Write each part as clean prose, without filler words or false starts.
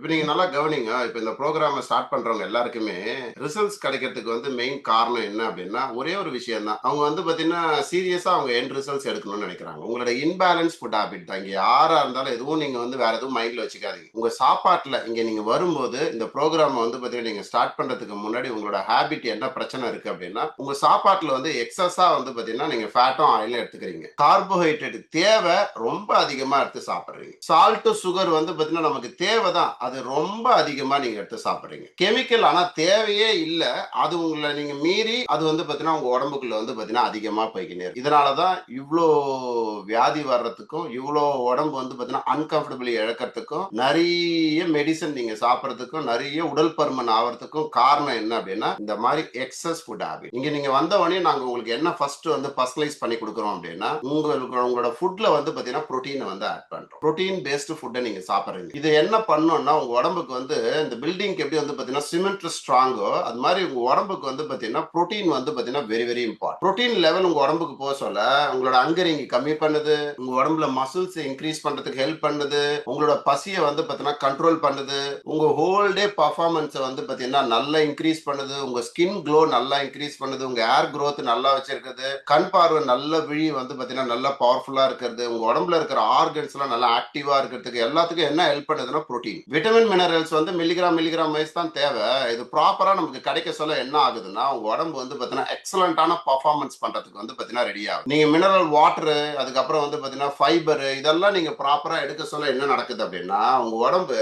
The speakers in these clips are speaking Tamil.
இப்ப நீங்க நல்லா கவனிங்க. இப்ப இந்த புரோகிராம ஸ்டார்ட் பண்றவங்க எல்லாருக்குமே, ரிசல்ட்ஸ் கிடைக்கிறதுக்கு மெயின் காரணம் என்ன அப்டின்னா, ஒரே ஒரு விஷயம் தான். அவங்க பாத்தீங்கன்னா, சீரியஸா அவங்க எண்ட் ரிசல்ட்ஸ் எடுக்கணும்னு நெனைக்கிறாங்க. உங்களோட இன்பேலன்ஸ் ஃபுட் ஹேபிட் தான். இங்க யாரா இருந்தாலும் எதுவும் நீங்க வேற எதுவும் மைண்ட்ல வச்சுக்காதீங்க. உங்க சாப்பாட்டுல இங்க நீங்க வரும்போது, இந்த புரோகிராம பாத்தீங்கன்னா, நீங்க ஸ்டார்ட் பண்றதுக்கு முன்னாடி உங்களோட ஹேபிட் என்ன பிரச்சனை இருக்கு அப்டின்னா, உங்க சாப்பாட்டுல எக்ஸஸா பாத்தீங்கன்னா, நீங்க ஃபேட்டும், ஆயிலும் எடுத்துக்கிறீங்க. கார்போஹைட்ரேட் தேவை ரொம்ப அதிகமா எடுத்து சாப்பிடுறீங்க. சால்ட், சுகர் பாத்தீங்கன்னா நமக்கு தேவைதான். அது ரொம்ப அதிகமா நீங்க எடுத்து சாப்பிடுறீங்க. கெமிக்கல் ஆனா தேவையே இல்ல. அது உங்கள நீங்க மீறி அது பாத்தீங்கன்னா உங்க உடம்புக்குள்ள பாத்தீங்கன்னா அதிகமா போய்க்கினே இருக்கு. இதனாலதான் இவ்ளோ வியாதி வர்றதுக்கும், இவ்ளோ உடம்பு பாத்தீங்கன்னா அன்கம்ஃபர்டபிளி இழக்கிறதுக்கும், நிறைய மெடிசன் நீங்க சாப்பிடுறதுக்கும், நிறைய உடல் பருமன் ஆவறதுக்கும் காரணம் என்ன அப்படின்னா, இந்த மாதிரி எக்ஸஸ் ஃபுட் ஹேபிட். இங்க நீங்க வந்த உடனே நாங்க உங்களுக்கு என்ன ஃபர்ஸ்ட் பர்சனலைஸ் பண்ணி கொடுக்குறோம் அப்படின்னா, உங்களோட ஃபுட்ல பாத்தீங்கன்னா புரோட்டீன் ஆட் பண்றோம். புரோட்டீன் பேஸ்ட் ஃபுட்டை நீங்க சாப்பிடுறீங்க. இது என்ன பண்ணும்னா உங்க உடம்புக்கு இந்த பில்டிங் எப்படி பாத்தீங்கன்னா சிமெண்ட் ஸ்ட்ராங்கோ அது மாதிரி உங்க உடம்புக்கு பாத்தீங்கன்னா புரோட்டீன் பாத்தீங்கன்னா very very important. Protein level உங்க உடம்புக்கு போக சொல்ல உங்களோட அங்கரிங் கம்மி பண்ணுது, உங்க உடம்புல மசில்ஸ் இன்க்ரீஸ் பண்றதுக்கு ஹெல்ப் பண்ணுது, உங்களோட பசியை பாத்தீங்கன்னா கண்ட்ரோல் பண்ணுது, உங்க ஹோல் டே பர்ஃபார்மன்ஸ் பாத்தீங்கன்னா நல்லா இன்க்ரீஸ் பண்ணுது, உங்க ஸ்கின் க்ளோ நல்லா இன்க்ரீஸ் பண்ணுது, உங்க ஏர் growth நல்லா வச்சிருக்குது, கண் பார்வை நல்ல விழி பாத்தீங்கன்னா நல்லா பவர்ஃபுல்லா இருக்கிறது, உங்க உடம்புல இருக்கிற ஆர்கன்ஸ் எல்லாம் நல்லா ஆக்டிவா இருக்கிறதுக்கு எல்லாத்துக்கும் என்ன ஹெல்ப் பண்ணுதுன்னா protein. Vitamin minerals milligram wise தான் தேவை. இது ப்ராப்பரா நமக்கு கிடைக்க சொல்ல என்ன ஆகுதுன்னா உங்க உடம்பு பாத்தீங்கன்னா எக்ஸலண்டான பர்ஃபார்மன்ஸ் பண்றதுக்கு பாத்தீங்கன்னா ரெடி ஆகும். நீங்க மினரல் வாட்டர், அதுக்கப்புறம் பாத்தீங்கன்னா ஃபைபர் இதெல்லாம் நீங்க ப்ராப்பரா எடுக்க சொல்ல என்ன நடக்குது அப்படின்னா உங்க உடம்பு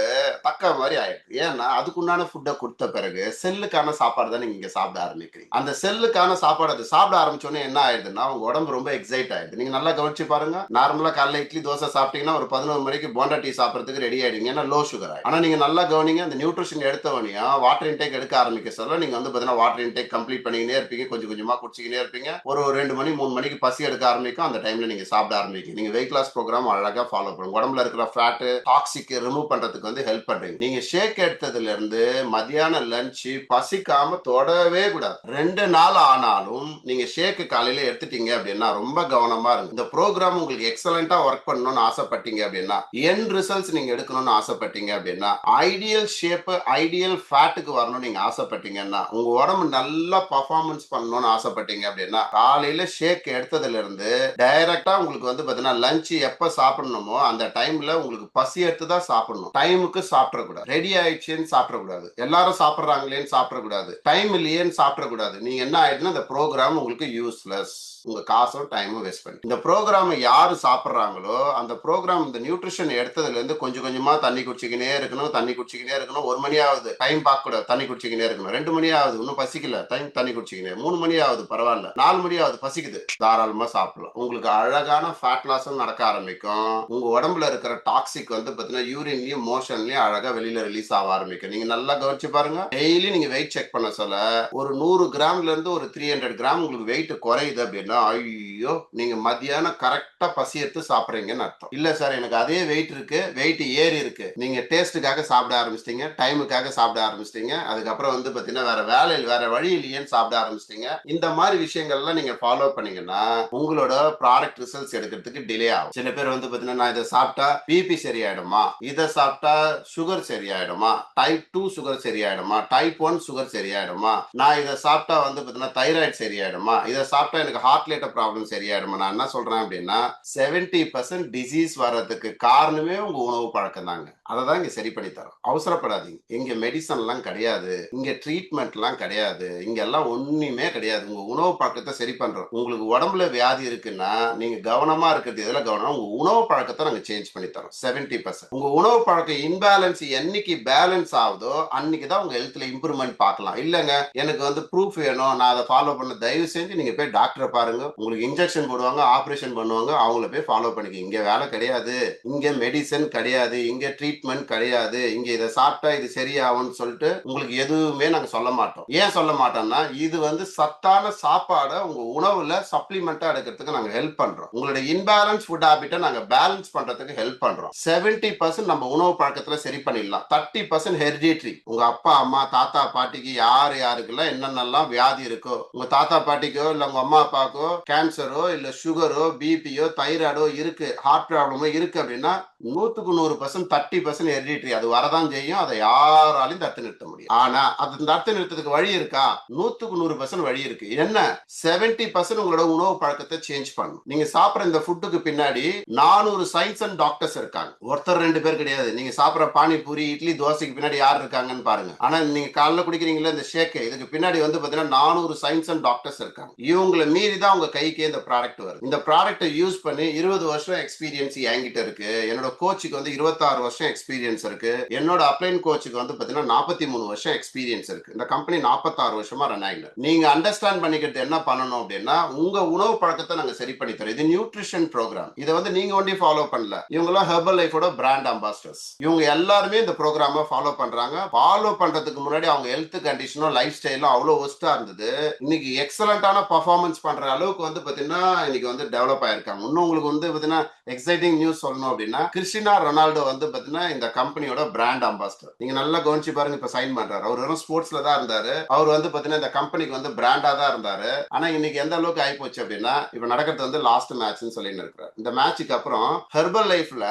தக்க மாதிரி ஆயிடுது. ஏன்னா அதுக்குண்டான ஃபுட்டை கொடுத்த பிறகு செல்லுக்கான சாப்பாடு தான் நீங்க இங்க சாப்பிட ஆரம்பிக்கிறீங்க. அந்த செல்லுக்கான சாப்பாடு அது சாப்பிட ஆரம்பிச்சோன்னே என்ன ஆயிடுதுன்னா உங்க உடம்பு ரொம்ப எக்ஸைட் ஆயிடுது. நீங்க நல்லா கவனிச்சு பாருங்க. நார்மலா காலைல இட்லி தோசை சாப்பிட்டீங்கன்னா ஒரு 11 மணிக்கு போண்டா டீ சாப்பிடறதுக்கு ரெடி ஆயிடுங்க. ஏன்னா லோ சுகர் ஆயிடும். ஆனா நீங்க நல்லா கவனிங்க, அந்த நியூட்ரிஷன் எடுத்தவனையும் வாட்டர் இன்டேக் எடுக்க ஆரம்பிக்க சொல்ல நீங்க பாத்தீங்கன்னா வாட்டர் இன்டேக் கம்ப்ளீட் பண்ணிக்கினே இருப்பீங்க, கொஞ்சம் கொஞ்சமா குடிச்சிக்கினே இருப்பீங்க. ஒரு 2 மணி 3 மணிக்கு பசி எடுக்க ஆரம்பிக்கும். அந்த டைம்ல நீங்க சாப்பிட ஆரம்பிக்கும். நீங்க வெயிட் லாஸ் ப்ரோக்ராம் அழகா ஃபாலோ பண்ணுங்க. உடம்புல இருக்கிற ஃபேட் டாக்ஸிக் ரிமூவ் பண்றதுக்கு ஹெல்ப் பண்றீங்க. நீங்க ஷேக் எடுத்ததுல இருந்து மத்தியான லஞ்ச் பசிக்காம தொடவே கூடாது. 2 நாள் ஆனாலும் நீங்க ஷேக் காலையில எடுத்துட்டீங்க அப்படின்னா ரொம்ப கவனமா இருங்க. இந்த ப்ரோக்ராம் உங்களுக்கு எக்ஸலண்டா ஒர்க் பண்ணணும்னு ஆசைப்பட்டீங்க அப்படின்னா, எண்ட் ரிசல்ட்ஸ் நீங்க எடுக்கணும்னு ஆசைப்பட்டீங்க அப்படின்னா, ஐடியல் ஷேப் ஐடியல் ஃபேட்டுக்கு வரணும்னு நீங்க ஆசைப்பட்டீங்கன்னா, உங்க உடம்பு நல்லா பர்ஃபார்மன்ஸ் பண்ணணும்னு ஆசைப்பட்டீங்க அப்படின்னா, காலையில ஷேக் எடுத்ததுல இருந்து டைரக்டா உங்களுக்கு பாத்தீங்கன்னா லஞ்ச் எப்ப சாப்பிடணுமோ அந்த டைம்ல உங்களுக்கு பசி எடுத்து தான் சாப்பிடணும். டைமுக்கு சாப்பிடக்கூடாது. ரெடி ஆயிடுச்சுன்னு சாப்பிடக்கூடாது. எல்லாரும் சாப்பிடுறாங்களேன்னு சாப்பிடக்கூடாது. டைம் இல்லையேன்னு சாப்பிடக்கூடாது. நீங்க என்ன ஆயிடுச்சுன்னா இந்த ப்ரோக்ராம் உங்களுக்கு யூஸ்லெஸ். உங்க காசும் டைமும் வேஸ்ட் பண்ணி இந்த ப்ரோக்ராம் யாரு சாப்பிடுறாங்களோ அந்த ப்ரோக்ராம் இந்த நியூட்ரிஷன் எடுத்ததுல இருந்து கொஞ்சம் கொஞ்சமா தண்ணி குடிச்சிக்கினே இருக்கணும், தண்ணி குடிச்சிக்கினே இருக்கணும். 1 மணி ஆகுது டைம் பார்க்க கூடாது, தண்ணி குடிச்சிக்கினே இருக்கணும். 2 மணி ஆகுது இன்னும் பசிக்கல, டைம் தண்ணி குடிச்சிக்கினே. 3 மணி ஆகுது பரவாயில்ல, 4 மணி ஆகுது பசிக்குது, தாராளமா சாப்பிடலாம். உங்களுக்கு அழகான ஃபேட் லாஸும் நடக்க ஆரம்பிக்கும். உங்க உடம்புல இருக்கிற டாக்ஸிக் பாத்தீங்கன்னா யூரின்லயும் மோஷன்லயும் அழகா வெளியில ரிலீஸ் ஆக ஆரம்பிக்கும். நீங்க நல்லா கவனிச்சு பாருங்க. டெய்லி நீங்க வெயிட் செக் பண்ண சொல்ல ஒரு 100 கிராம்ல இருந்து ஒரு 300 கிராம் உங்களுக்கு வெயிட் குறையுது அப்படின்னா, ஐயோ நீங்க மத்தியானம் கரெக்டா பசி எடுத்து சாப்பிடுறீங்கன்னு அர்த்தம். இல்ல சார் எனக்கு அதே வெயிட் இருக்கு, வெயிட் ஏறி இருக்கு, நீங்க டேஸ்ட்டுக்காக சாப்பிட ஆரம்பிச்சிட்டீங்க, டைமுக்காக சாப்பிட ஆரம்பிச்சிட்டீங்க, அதுக்கப்புறம் பாத்தீங்கன்னா வேற வேலையில் வேற வழி இல்லையேன்னு சாப்பிட ஆரம்பிச்சிட்டீங்க. இந்த மாதிரி விஷயங்கள்லாம் நீங்க ஃபாலோ பண்ணீங்கன்னா உங்களோட ப்ராடக்ட் ரிசல்ட்ஸ் எடுக்கிறதுக்கு டிலே ஆகும். சில பேர் பாத்தீங்கன்னா நான் இதை சாப்பிட்டா பிபி சரியாயிடுமா, இதை சாப்பிட்டா சுகர் சரியாயிடுமா, டைப் 2 சுகர் சரியாயிடுமா, டைப் 1 சுகர் சரியாயிடுமா, நான் இதை சாப்பிட்டா பாத்தீங்கன்னா தைராய்டு சரியாயிடுமா, இதை சாப்பிட்டா எனக்கு ஹார்ட் லேட்டர் ப்ராப்ளம் சரியாயிடுமா. நான் என்ன சொல்றேன் அப்படின்னா 70% டிசீஸ் வர்றதுக்கு காரணமே உங்க உணவு பழக்கம் தாங்க. அதை தான் இங்க சரி பண்ணி தரோம். அவசரப்படாதீங்க. இங்க மெடிசன் எல்லாம் கிடையாது, இங்க ட்ரீட்மெண்ட் எல்லாம் கிடையாது, இங்க எல்லாம் ஒண்ணுமே கிடையாது. உங்க உணவு பழக்கத்தை சரி பண்றோம். உங்களுக்கு உடம்புல வியாதி இருக்குன்னா நீங்க கவனமா இருக்கிறது எதுல கவனம், உங்க உணவு பழக்கத்தை நாங்க சேஞ்ச் பண்ணி தரோம். 70% உங்க உணவு பழக்கம் இன்பேலன்ஸ் என்னைக்கு பேலன்ஸ் ஆகுதோ அன்னைக்கு தான் உங்க ஹெல்த்ல இம்ப்ரூவ்மெண்ட் பார்க்கலாம். இல்லங்க எனக்கு ப்ரூஃப் வேணும், நான் அதை ஃபாலோ பண்ண, தயவு செஞ்சு நீங்க போய் டாக்டரை பாருங்க. உங்களுக்கு இன்ஜெக்ஷன் போடுவாங்க, ஆபரேஷன் பண்ணுவாங்க, அவங்கள போய் ஃபாலோ பண்ணிக்க. இங்க வேலை கிடையாது, இங்க மெடிசன் கிடையாது, இங்க ட்ரீட்மெண்ட் கிடையாது, இங்க இதை சாப்பிட்டா இது சரியாகும்னு சொல்லிட்டு உங்களுக்கு எதுவுமே நாங்க சொல்ல மாட்டோம். ஏன் சொல்ல மாட்டோம்னா இது சத்தான சாப்பாடை உங்க உணவுல சப்ளிமெண்டா எடுக்கிறதுக்கு நாங்க ஹெல்ப் பண்றோம். உங்களுடைய இன்பேலன்ஸ் ஃபுட் ஹேபிட்டை நாங்க பேலன்ஸ் பண்றதுக்கு ஹெல்ப் பண்றோம். 70% நம்ம உணவு பழக்கத்துல சரி பண்ணிடலாம். 30% ஹெரிடிட்ரி. உங்க அப்பா அம்மா தாத்தா பாட்டிக்கு யாருக்கெல்லாம் என்னென்னலாம் வியாதி இருக்கோ, உங்க தாத்தா பாட்டிக்கோ இல்ல உங்க அம்மா அப்பாக்கோ கேன்சரோ இல்ல சுகரோ பிபியோ தைராய்டோ இருக்கு, ஹார்ட் ப்ராப்ளமோ இருக்கு அப்படின்னா 100% 30% 50% ஹெரிடிட்டரி, அது வரதான் செய்யும். அதை யாராலையும் தடுத்து நிறுத்த முடியும். ஆனா அது தடுத்து நிறுத்ததுக்கு வழி இருக்கா? 100க்கு 100% வழி இருக்கு. என்ன? 70% உங்களோட உணவு பழக்கத்தை சேஞ்ச் பண்ணும். நீங்க சாப்பிடுற இந்த ஃபுட்டுக்கு பின்னாடி 400 சயின்ஸ் அண்ட் டாக்டர்ஸ் இருக்காங்க. ஒருத்தர் 2 பேர் கிடையாது. நீங்க சாப்பிடுற பானிபூரி, இட்லி, தோசைக்கு பின்னாடி யார் இருக்காங்கன்னு பாருங்க. ஆனா நீங்க காலைல குடிக்கிறீங்களா இந்த ஷேக், இதுக்கு பின்னாடி வந்து பாத்தீங்கன்னா 400 சயின்ஸ் அண்ட் டாக்டர்ஸ் இருக்காங்க. இவங்களை மீறி தான் உங்க கைக்கே இந்த ப்ராடக்ட் வருது. இந்த ப்ராடக்ட்டை யூஸ் பண்ணி 20 வருஷம் எக்ஸ்பீரியன்ஸ் என்கிட்ட இருக்கு. என்னோட கோச்சுக்கு வந்து 26 வருஷம் எக்ஸ்பீரியன்ஸ் இருக்கு. என்னோட அப்ளைன் கோச்சுக்கு வந்து பாத்தீங்கன்னா 43 வருஷம் எக்ஸ்பீரியன்ஸ் இருக்கு. இந்த கம்பெனி 46 வருஷமா ரன் ஆகிட்டு. நீங்க அண்டர்ஸ்டாண்ட் பண்ணிக்கிறது என்ன பண்ணணும் அப்படின்னா, உங்க உணவு பழக்கத்தை நாங்க சரி பண்ணி தரோம். இது நியூட்ரிஷன் ப்ரோக்ராம். இதை வந்து நீங்க ஒண்டி ஃபாலோ பண்ணல. இவங்க எல்லாம் ஹெர்பல் லைஃபோட பிராண்ட் அம்பாசிடர்ஸ். இவங்க எல்லாருமே இந்த ப்ரோக்ராம ஃபாலோ பண்றாங்க. ஃபாலோ பண்றதுக்கு முன்னாடி அவங்க ஹெல்த் கண்டிஷனும் லைஃப் ஸ்டைலும் அவ்வளவு ஒஸ்டா இருந்தது. இன்னைக்கு எக்ஸலண்டான பர்ஃபார்மன்ஸ் பண்ற அளவுக்கு வந்து பாத்தீங்கன்னா இன்னைக்கு வந்து டெவலப் ஆயிருக்காங்க. இன்னும் உங்களுக்கு வந்து பாத்தீங்கன்னா எக்ஸைட்டிங் நியூஸ் சொல்லணும் அப்படின்னா, கிறிஸ்டினா ரொனால்டோ வந்து பாத்தீங்கன்னா இந்த கம்பெனியோட பிராண்ட் அம்பாசிடர். நீங்க நல்லா கவனிச்சு பாருங்க, இப்ப சைன் பண்றாரு. அவர் வெறும் ஸ்போர்ட்ஸ்ல தான் இருந்தாரு. அவர் வந்து பாத்தீங்கன்னா இந்த கம்பெனிக்கு வந்து பிராண்டா தான் இருந்தாரு. ஆனா இன்னைக்கு எந்த அளவுக்கு ஆகி போச்சு அப்படின்னா, இப்ப நடக்கிறது வந்து லாஸ்ட் மேட்ச்னு சொல்லிட்டு இருக்கிறார். இந்த மேட்சுக்கு அப்புறம் ஹெர்பல் லைஃப்ல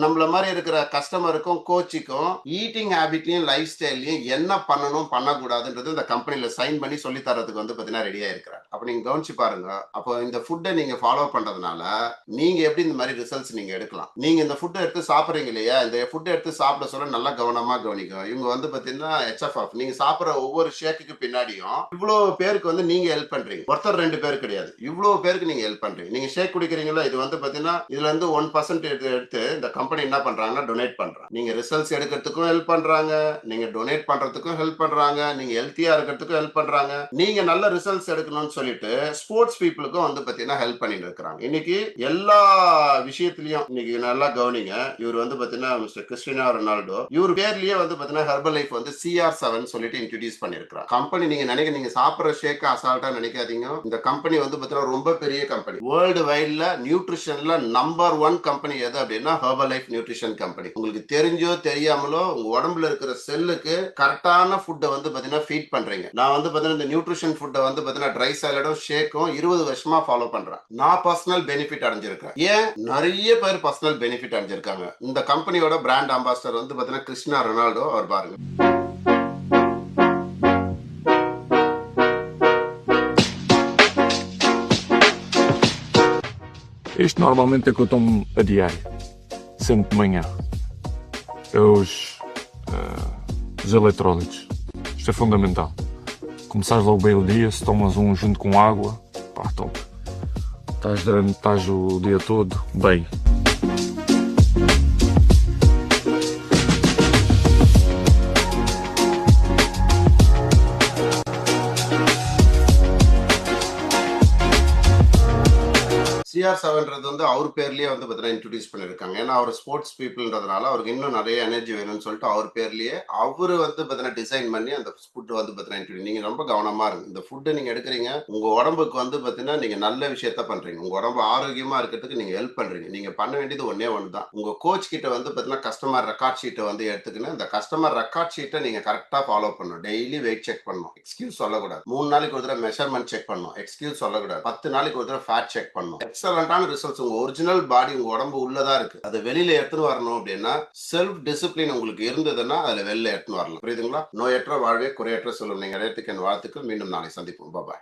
நம்மள மாதிரி இருக்கிற கஸ்டமருக்கும் கோச்சுக்கும் ஈட்டிங் ஹேபிட்லயும் லைஃப் ஸ்டைல்லையும் என்ன பண்ணணும் பண்ணக்கூடாதுன்றது இந்த கம்பெனில சைன் பண்ணி சொல்லி தரதுக்கு வந்து பாத்தீங்கன்னா ரெடியா இருக்கிறார். அப்ப நீங்க கவனிச்சு பாருங்க. அப்போ இந்த ஃபுட்டை நீங்க ஃபாலோ பண்றதுனால நீங்க எப்படி இந்த மாதிரி ரிசல்ட்ஸ் நீங்க எடுக்கலாம். நீங்க இந்த ஃபுட்டை எடுத்து சாப்பிடுறீங்க இல்லையா, இந்த ஃபுட்டை எடுத்து சாப்பிட சொல்ல நல்லா கவனமா கவனிக்கும். இவங்க வந்து பாத்தீங்கன்னா HFF, நீங்க சாப்பிடுற ஒவ்வொரு ஷேக்குக்கு பின்னாடியும் இவ்வளவு பேருக்கு வந்து நீங்க ஹெல்ப் பண்றீங்க. ஒருத்தர் 2 பேர் கிடையாது, இவ்வளவு பேருக்கு நீங்க ஹெல்ப் பண்றீங்க. நீங்க ஷேக் குடிக்கிறீங்களா, இது வந்து பாத்தீங்கன்னா இதுல இருந்து 1% எடுத்து இந்த கம்பெனி என்ன பண்றாங்கன்னா டொனேட் பண்றாங்க. நீங்க ரிசல்ட்ஸ் எடுக்கிறதுக்கும் ஹெல்ப் பண்றாங்க, நீங்க டொனேட் பண்றதுக்கும் ஹெல்ப் பண்றாங்க, நீங்க ஹெல்த்தியா இருக்கிறதுக்கும் ஹெல்ப் பண்றாங்க. நீங்க நல்ல ரிசல்ட்ஸ் எடுக்கணும்னு சொல்லிட்டு ஸ்போர்ட்ஸ் பீப்புளுக்கும் வந்து பாத்தீங்கன்னா ஹெல்ப் பண்ணிட்டு இருக்காங்க. இன்னைக்கு எல்லா விஷயத்திலயும் இன்னைக்கு நல்லா கவனிங்க. இவர் வந்து பாத்தீங்கன்னா மிஸ்டர் கிறிஸ்டினா ரொனால்டோ, இவர் பேர்லயே வந்து பாத்தீங்கன்னா ஹெர்பல் லைஃப் வந்து CR7 சொல்லிட்டு இன்ட்ரோடியூஸ் பண்ணிருக்காங்க. கம்பெனி நீங்க நீங்க சாப்பிடுற ஷேக் அசால்ட்டா நினைக்காதீங்க. இந்த கம்பெனி வந்து பாத்தீங்கன்னா ரொம்ப பெரிய கம்பெனி. வேர்ல்டு வைட்ல நியூட்ரிஷன்ல நம்பர் 1 கம்பெனி எது அப்படின்னா ஹெர்பல் லைஃப் நியூட்ரிஷன் கம்பெனி. உங்களுக்கு தெரிஞ்சோ தெரியாமலோ உங்க உடம்புல இருக்கிற செல்லுக்கு கரெக்டான ஃபுட்டை வந்து பாத்தீங்கன்னா ஃபீட் பண்றீங்க. நான் வந்து பாத்தீங்கன்னா இந்த நியூட்ரிஷன் ஃபுட்டை வந்து பாத்தீங்கன்னா ட்ரை சாலடும் ஷேக்கும் 20 வருஷமா ஃபாலோ பண்றேன். நான் பர்சனல் பெனிஃபிட் அடைஞ்சிருக்கேன். ஏன் நிறைய பேர் பர்சனல் பெனிஃபிட் அடைஞ்சிருக்காங்க. இந்த கம்பெனியோட பிராண்ட் அம்பாசிடர் வந்து பாத்தீங்கன்னா கிறிஸ்டினா ரொனால்டோ. அவர் பாருங்க. Isto normalmente é que eu tomo a diário, sempre de manhã. É os eletrólitos. Isto é fundamental. Começares logo bem o dia, se tomas um junto com água, pá, top. Estás o dia todo bem. CR7 வந்து அவர் பேர்லயே வந்து பாத்தீங்கன்னா இன்ட்ரோடியூஸ் பண்ணிருக்காங்க. ஏன்னா அவர் ஸ்போர்ட்ஸ் பீப்புள்ன்றதுனால அவருக்கு இன்னும் நிறைய எனர்ஜி வேணும்னு சொல்லிட்டு அவர் பேர்லயே அவரு வந்து பாத்தீங்கன்னா டிசைன் பண்ணி அந்த ஃபுட் வந்து பாத்தீங்கன்னா இன்ட்ரோடியூஸ். நீங்க ரொம்ப கவனமா இருங்க. இந்த ஃபுட்டை நீங்க எடுக்கிறீங்க, உங்க உடம்புக்கு வந்து பாத்தீங்கன்னா நீங்க நல்ல விஷயத்த பண்றீங்க. உங்க உடம்பு ஆரோக்கியமா இருக்கிறதுக்கு நீங்க ஹெல்ப் பண்றீங்க. நீங்க பண்ண வேண்டியது ஒண்ணே ஒண்ணுதான். உங்க கோச் கிட்ட வந்து பாத்தீங்கன்னா கஸ்டமர் ரெக்கார்ட் ஷீட்டை வந்து எடுத்துக்கணும். இந்த கஸ்டமர் ரெக்கார்ட் ஷீட்டை நீங்க கரெக்டா ஃபாலோ பண்ணணும். டெய்லி வெயிட் செக் பண்ணணும், எக்ஸ்கியூஸ் சொல்லக்கூடாது. 3 நாளைக்கு ஒரு தடவை மெஷர்மெண்ட் செக் பண்ணணும், எக்ஸ்கியூஸ் சொல்லக்கூடாது. 10 நாளைக்கு ஒரு தடவை ஃபேட் செக் பண்ணணும். எக்ஸலண்டான ரிசல்ட்ஸ். உங்க ஒரிஜினல் பாடி உங்க உடம்பு உள்ளதா இருக்கு, அது வெளியில எடுத்துன்னு வரணும் அப்படின்னா செல்ஃப் டிசிப்ளின் உங்களுக்கு இருந்ததுன்னா அதுல வெளில எடுத்துன்னு வரலாம். புரியுதுங்களா? நோயற்ற வாழ்வே குறையற்ற சொல்லும். நீங்க இடத்துக்கு என் வாழ்த்துக்கள். மீண்டும் நாளை சந்திப்போம். பாய்.